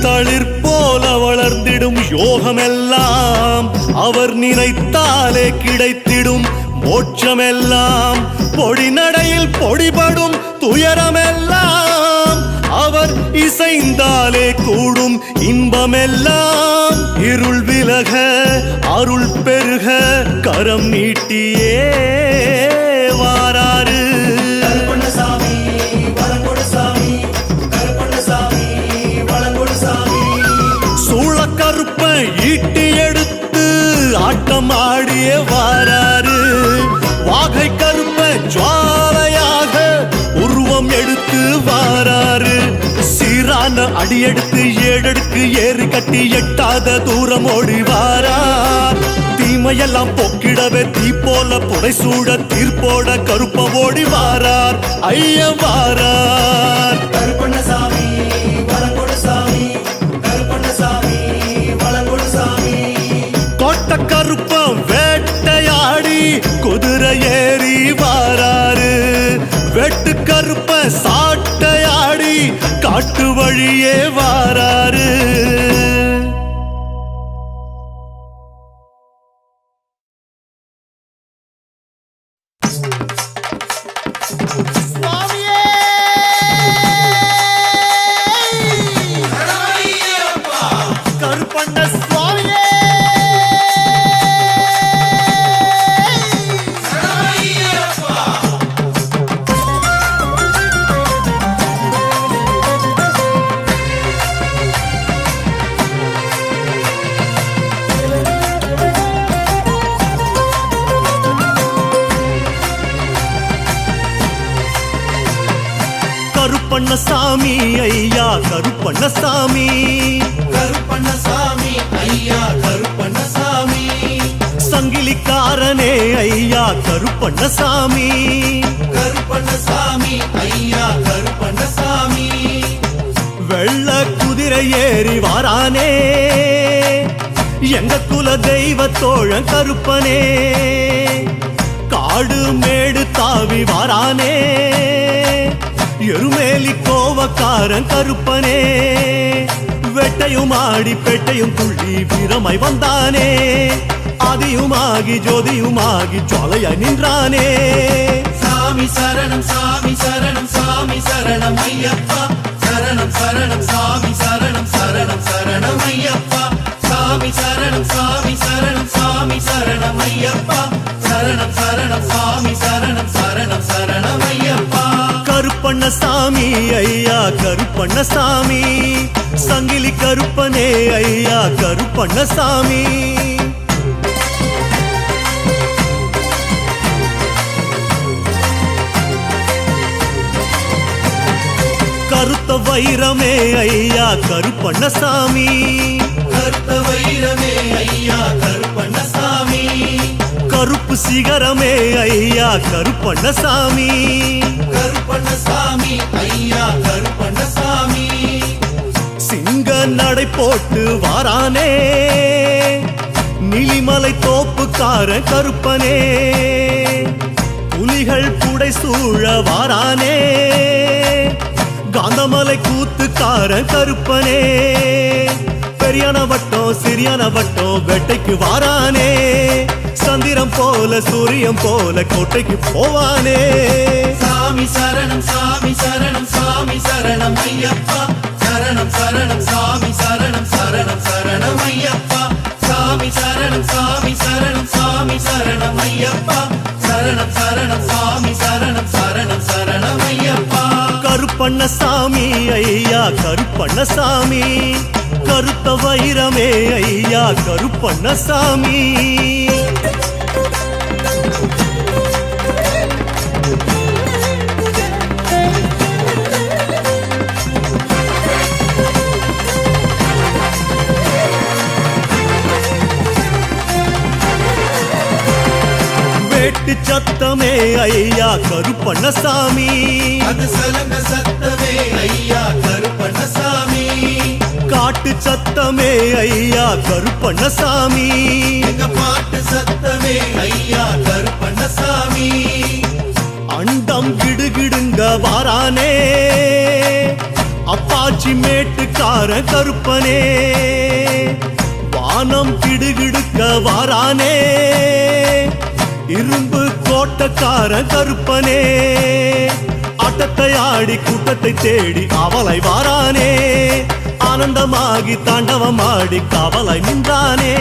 தளிர் போல வளர்ந்திடும் யோகமெல்லாம் அவர் நினைத்தாலே கிடைத்திடும் மோட்சமெல்லாம் பொடி நடையில் பொடிபடும் துயரமெல்லாம் அவர் இசைந்தாலே கூடும் இன்பமெல்லாம் இருள் விலக அருள் பெருக கரம் நீட்டியே வாராரு கருப்பண்ணசாமி வளங்கொடு சாமி கருப்பண்ணசாமி வளங்கொடு சாமி சூளக்கருப்ப ஈட்டி எடுத்து ஆட்டம் ஆடியே வாராரு வாகை கருப்ப ஜுவாலையாக உருவம் எடுத்து வாராரு சீரான அடியெடுத்து ஏழெடுக்கு ஏறி கட்டி எட்டாத தூரம் ஓடி வாரார் தீமையெல்லாம் போக்கிடவே தீ போல புடை சூட தீர்ப்போட கருப்ப ஓடி வாரார் ஐயா வாரார் கருப்பண்ணசாமி வளங்கொடு சாமி கருப்பண்ணசாமி வளங்கொடு சாமி கோட்ட கருப்பம் வேட்டையாடி குதிரை ஏறி வாராரு வெட்டு கருப்ப சாட்டையாடி காட்டு வழியே வாராரு கருப்பண்ண சுவாமியே கருப்பண்ணசாமி ஐயா கருப்பண்ணசாமி கருப்பண்ணசாமி ஐயா கருப்பண்ணசாமி சங்கிலிக்காரனே ஐயா கருப்பண்ணசாமி கருப்பண்ணசாமி ஐயா கருப்பண்ணசாமி வெள்ள குதிரை ஏறி வாரானே எங்க குல தெய்வ தோழன் கருப்பனே காடு மேடு தாவி வாரானே எருமேலி கோவக்காரன் கருப்பனே வெட்டையும் ஆடி பெட்டையும் துள்ளி வீரமாய் வந்தானே ஆதியுமாகி ஜோதியுமாகி ஜுவாலையாய் நின்றானே சாமி சரணம் சாமி சரணம் சாமி சரணம் ஐயப்பா சரணம் சரணம் சாமி சரணம் சரணம் சரணம் ஐயப்பா சாமி சரணம் சாமி சரணம் சாமி சரணம் ஐயப்பா சரணம் சரணம் சாமி சரணம் சரணம் சரணம் ஐயப்பா கருப்பண்ணசாமி ஐயா கருப்பண்ணசாமி சங்கிலி கருப்பனே ஐயா கருப்பண்ணசாமி கருத்த வைரமே ஐயா கருப்பண்ணசாமி கருத்த வைரமே ஐயா கருப்பண்ணசாமி கருப்பு சிகரமே ஐயா கருப்பண்ணசாமி கருப்பண்ணசாமி ஐயா கருப்பண்ணசாமி சிங்க நடை போட்டு வாரானே நீலிமலை தோப்புக்காரன் கருப்பனே புலிகள் புடை சூழ வாரானே காந்தமலை கூத்துக்காரன் கருப்பனே பெரியான வட்டம் சிறியான வட்டம் வேட்டைக்கு வாரானே சந்திரம் போல சூரியம் போல கோட்டைக்கு போவானே சாமி சரணம் சாமி சரணம் சாமி சரணம் ஐயப்பா சரணம் சரணம் சாமி சரணம் சரணம் சரணம் ஐயப்பா சாமி சரணம் சாமி சரணம் சாமி சரணம் ஐயப்பா சரணம் சரணம் சாமி சரணம் சரணம் சரணம் ஐயப்பா கருப்பண்ணசாமி ஐயா கருப்பண்ணசாமி கருத்த வைரமே ஐயா கருப்பண்ணசாமி வேட்டு சத்தமே ஐயா கருப்பண்ணசாமி அது சலங்க சத்தமே ஐயா கருப்பண்ணசாமி காட்டு சத்தமே ஐயா கருப்பண்ணசாமி எங்க பாட்டு சத்தமே ஐயா கருப்பண்ணசாமி அண்டம் கிடுகிடுங்க வாரானே அப்பாச்சி மேட்டுக்கார கருப்பனே வானம் கிடுகிடுக்க வாரானே இரும்பு கோட்டக்கார கருப்பனே ஆட்டத்தை ஆடி கூட்டத்தை தேடி அவளை வாரானே ஆனந்தமாகி தாண்டவமாடி காவலாய் நின்றானே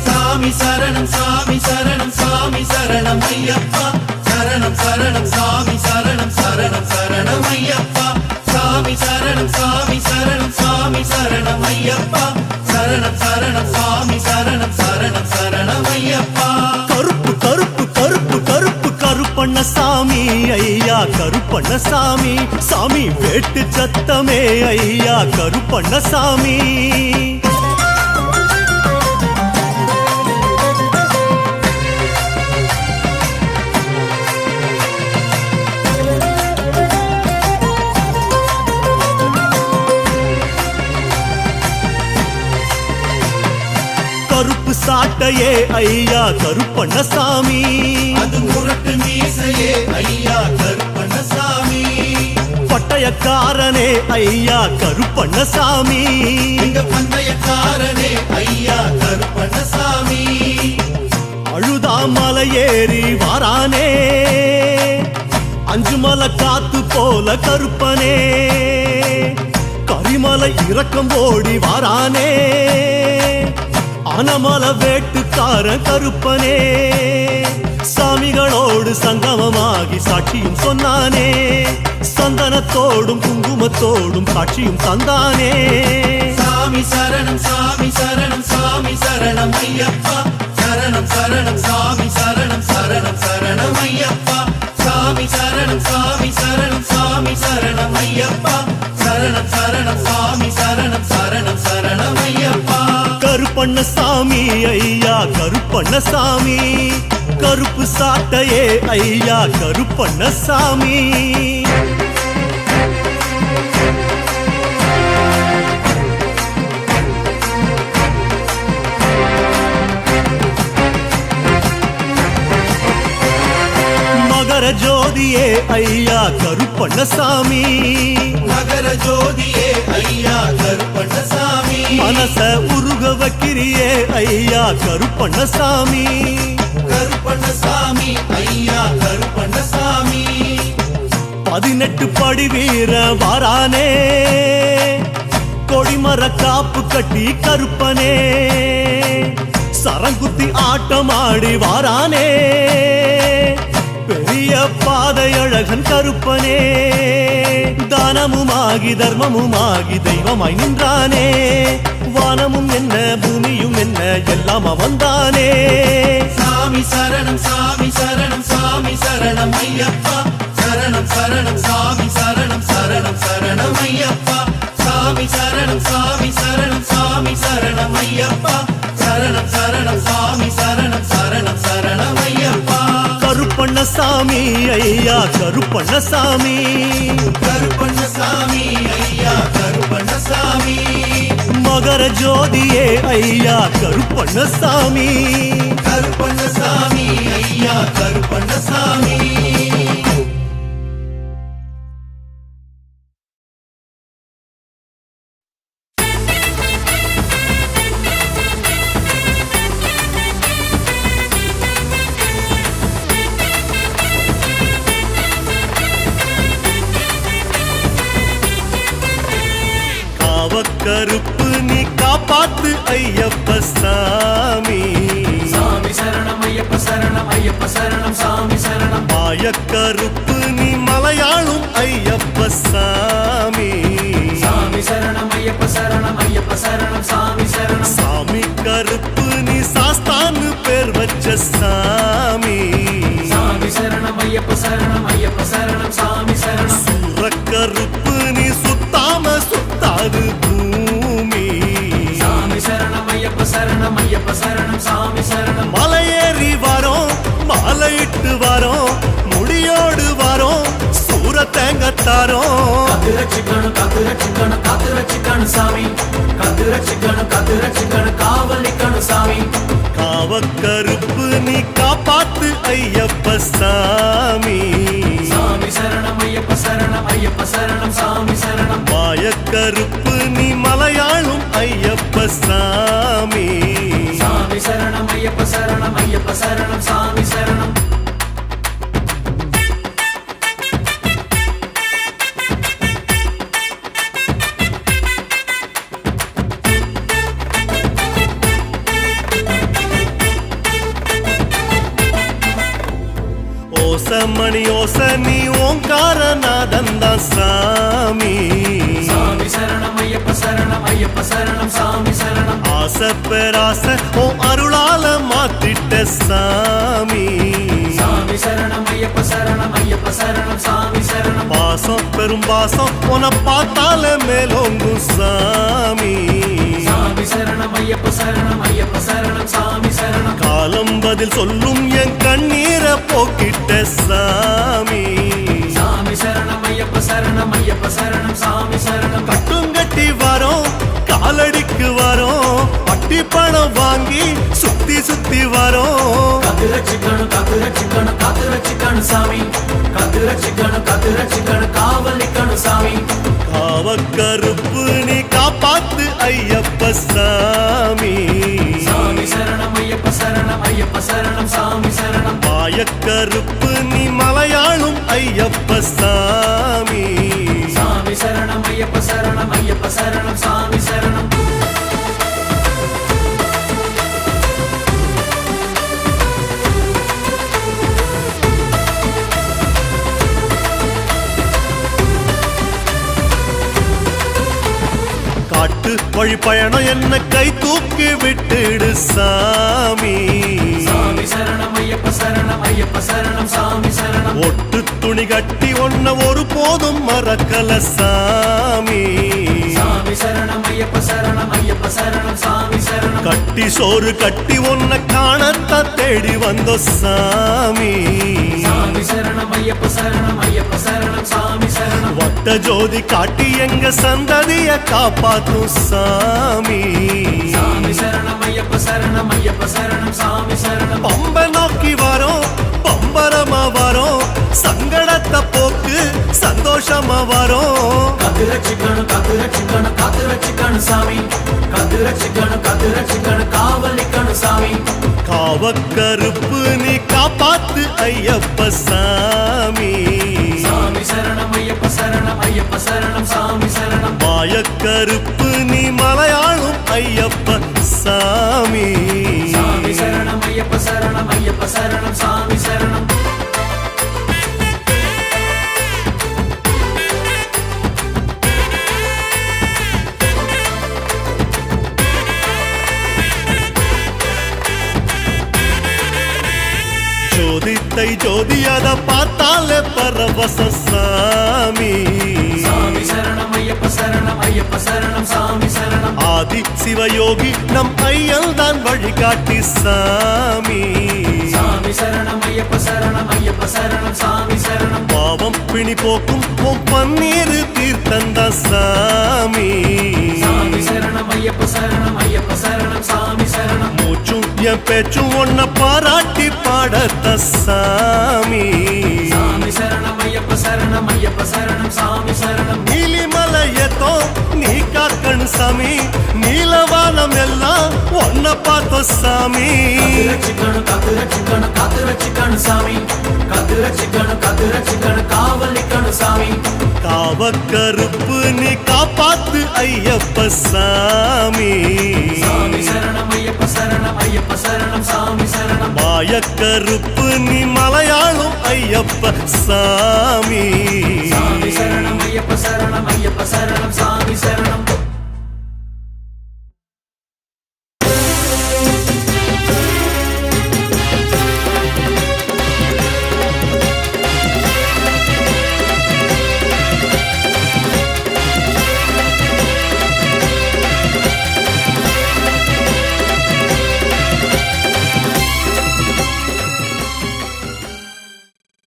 சாமி சரணம் சாமி சரணம் சாமி சரணம் ஐயப்பா சரணம் சரணம் சாமி சரணம் சரணம் சரணம் ஐயப்பா சாமி சரணம் சாமி சரணம் சாமி சரணம் ஐயப்பா சரணம் சரணம் சாமி சரணம் சரணம் சரணம் ஐயப்பா கருப்பு கருப்பு கருப்பு கருப்பு கருப்பண்ணசாமி ஐயா கருப்பண்ணசாமி சாமி வேட்டு சத்தமே ஐயா கருப்பண்ணசாமி கருப்பு சாட்டையே ஐயா கருப்பண்ணசாமி அது முரட்டு மீசையே ஐயா கருப்பண்ணசாமி பட்டயக்காரனே ஐயா கருப்பண்ணசாமி எங்க பந்தயக்காரனே ஐயா கருப்பண்ணசாமி அழுதா மலை ஏறி வாரானே அஞ்சு மலை காத்து போல கருப்பனே கரிமலை இறக்கம் ஓடி வாரானே ஆனமல வேட்டுக்கார கருப்பனே சாமிகளோடு சங்கமமாகி சாட்சியும் சொன்னானே சந்தனத்தோடும் குங்குமத்தோடும் காட்சியும் தந்தானே சாமி சரணம் சாமி சரணம் சாமி சரணம் ஐயப்பா சரணம் சரணம் சாமி சரணம் சரணம் சரணம் ஐயப்பா சாமி சரணம் சாமி சரணம் சாமி சரணம் ஐயப்பா சரணம் சரணம் சாமி சரணம் சரணம் சரணம் ஐயப்பா கருப்பண்ணசாமி ஐயா கருப்பண்ணசாமி கருப்பு சாட்டையே ஐயா கருப்பண்ணசாமி மகர ஜோதியே ஐயா கருப்பண்ணசாமி மகர ஜோதியே ஐயா கருப்பண்ணசாமி மனச உருக வைக்கிறியே ஐயா கருப்பண்ணசாமி கருப்பண்ணசாமி ஐயா கருப்பண்ணசாமி 18 படி வீர வாரானே கொடிமர காப்பு கட்டி கருப்பனே சரங்குத்தி ஆட்டமாடி வாரானே பெரிய பாதை அழகன் கருப்பனே தானமுமாகி தர்மமுமாகி தெய்வமாய் நின்றானே வானமும் என்ன பூமியும் என்ன எல்லாம் அவன்தானே சாமி சரணம் சாமி சரணம் சாமி சரணம் ஐயப்பா சரணம் சரணம் சாமி சரணம் சரணம் சரணம் ஐயப்பா சாமி சரணம் சாமி சரணம் சாமி சரணம் ஐயப்பா சரணம் சரணம் சாமி சரணம் சரணம் சரணம் ஐயப்பா கருப்பண்ணசாமி ஐயா கருப்பண்ணசாமி கருப்பண்ணசாமி ஐயா கருப்பண்ணசாமி மகர ஜோதியே ஐயா கருப்பண்ணசாமி கருப்பண்ணசாமி ஐயா கருப்பண்ணசாமி கருப்பு நீ காப்பாத்து ஐயப்ப சாமி சாமி சரணம் ஐயப்ப சரணம் ஐயப்ப சரணம் சாமி சரணம் மாயக்கருப்பு நீ மலையாளும் ஐயப்ப சாமி சாமி சரணம் ஐயப்ப சரணம் ஐயப்ப சரணம் சாமி சரணம் சாமி கருப்பு நீ சாஸ்தான்னு பேர் வச்ச சாமி சாமி சரணம் ஐயப்ப சரணம் ஐயப்ப சரணம் சாமி சரணம் சூரக்கருப்பு நீ சுத்தாம சுத்தாது பூமி சாமி சரணம் ஐயப்ப சரணம் ஐயப்ப சரணம் சாமி சரணம் மலையேறி வரோம் மாலையிட்டு வரோம் முடியோடு வரோம் சூர தேங்கத்தாரோம் காத்து ரட்சிக்கணும் காத்து ரட்சிக்கணும் சாமி காத்து ரட்சிக்கணும் காவல் நிக்கணும் சாமி காவக்கருப்பு நீ காப்பாத்து ஐயப்ப சாமி சாமி சரணம் ஐயப்ப சரணம் ஐயப்ப சரணம் சாமி சரணம் மாயக்கருப்பு நீ மலையாளும் ஐயப்ப சாமி சாமி சரணம் ஐயப்ப சரணம் ஐயப்ப சரணம் சாமி சரணம் மணி ஓச நீ ஓங்காரநாதன் தான் சாமி சாமி சரணம் ஐயப்ப சரணம் ஐயப்ப சரணம் சாமி சரணம் ஆசை பேராசை ஓ அருளால மாத்திட்ட சாமி சாமி சரணம் ஐயப்ப சரணம் ஐயப்ப சரணம் சாமி சரணம் பாசம் பெரும் பாசம் உன பார்த்தால மேலோங்கும் சாமி சாமி சரணம் ஐயப்ப சரணம் ஐயப்ப சரணம் சாமி சரணம் காலம் பதில் சொல்லும் என் கண்ணீரை போக்கிட்ட சாமி சாமி சரணம் ஐயப்ப சரணம் ஐயப்ப சரணம் சாமி சரணம் கட்டுங்கட்டி வரோம் காலடிக்கு வரோம் பட்டி பணம் வாங்கி சுத்தி சுத்தி வரோம் காத்து ரட்சிக்கணும் சாமி காத்து ரட்சிக்கணும் காவல் நிக்கணும் சாமி காவக்கருப்பு நீ காப்பாத்து ஐயப்ப சாமி சாமி சரணம் ஐயப்ப சரணம் ஐயப்ப சரணம் சாமி சரணம் மாயக்கருப்பு நீ மலையாளும் ஐயப்ப சாமி சாமி சரணம் ஐயப்ப சரணம் ஐயப்ப சரணம் சாமி சரணம் காட்டு வழி பயணம் என்ன கை தூக்கி விட்டுடு சாமி சாமி சாமி சரணம் ஐயப்ப சரணம் ஐயப்ப சரணம் சாமி சரணம் ஒட்டு துணி கட்டி ஒன்ன ஒரு போதும் மறக்கல சாமி சாமி சரணம் ஐயப்ப சரணம் ஐயப்ப சரணம் சாமி சரணம் கட்டி சோறு கட்டி ஒன்ன காணத்த தேடி வந்தோ சாமி சாமி சரணம் ஐயப்ப சரணம் ஐயப்ப சரணம் சாமி சரணம் வட்ட ஜோதி காட்டி எங்க சந்ததிய காப்பாத்தும் சாமி சாமி சரணம் ஐயப்ப சரணம் ஐயப்ப சரணம் சாமி சரணம் பம்ப நோக்கி வரோம் பம்பரமா வரோம் சங்கடத்தை போக்கு சந்தோஷமா வரோம் காத்து ரட்சிக்கணும் காத்து ரட்சிக்கணும் காத்து ரட்சிக்கணும் சாமி காத்து ரட்சிக்கணும் காத்து ரட்சிக்கணும் காவல் நிக்கணும் சாமி காவக்கருப்பு நீ காப்பாத்து ஐயப்ப சாமி சாமி சரணம் ஐயப்ப சரணம் ஐயப்ப சரணம் சாமி சரணம் மாயக்கருப்பு நீ மலையாளும் ஐயப்ப சாமி சாமி சரணம் ஐயப்ப சரணம் ஐயப்ப சரணம் சாமி சரணம் ஜோதித்தை ஜோதியாத பார்த்தாலே பரவச சாமி சாமி சரணம் ஐயப்ப சரணம் ஐயப்ப சரணம் சாமி சரணம் ஆதி சிவயோகி நம் ஐயல் தான் வழிகாட்டி சாமி சாமி சரணம் ஐயப்ப சரணம் ஐயப்ப சரணம் சாமி சரணம் பாவம் பிணி போக்கும் உன் பன்னீர் தீர்த்தந்த சாமி சாமி சரணம் ஐயப்ப சரணம் ஐயப்ப சரணம் சாமி சரணம் மூச்சும் என் பேச்சும் ஒன்ன பாராட்டி பாடத்த சாமி சாமி சரணம் ஐயப்ப சரணம் ஐயப்ப சரணம் சாமி சரணம் நீலிமலையத்தோ நீ காக்கணும் சாமி நீலவானம் எல்லாம் ஒன்ன பார்த்தோ சாமி காத்து ரட்சிக்கணும் காத்து ரட்சிக்கணும் காத்து ரட்சிக்கணும் சாமி காத்து ரட்சிக்கணும் காத்து ரட்சிக்கணும் காவல் நிக்கணும் சாமி காவக்கருப்பு நீ காப்பாத்து ஐயப்ப சாமி சாமி சரணம் ஐயப்ப சரணம் ஐயப்ப சரணம் சாமி சரணம் மாயக்கருப்பு நீ மலையாளும் ஐயப்ப சாமி சாமி சரணம் ஐயப்ப சரணம் ஐயப்ப சரணம் சாமி சரணம்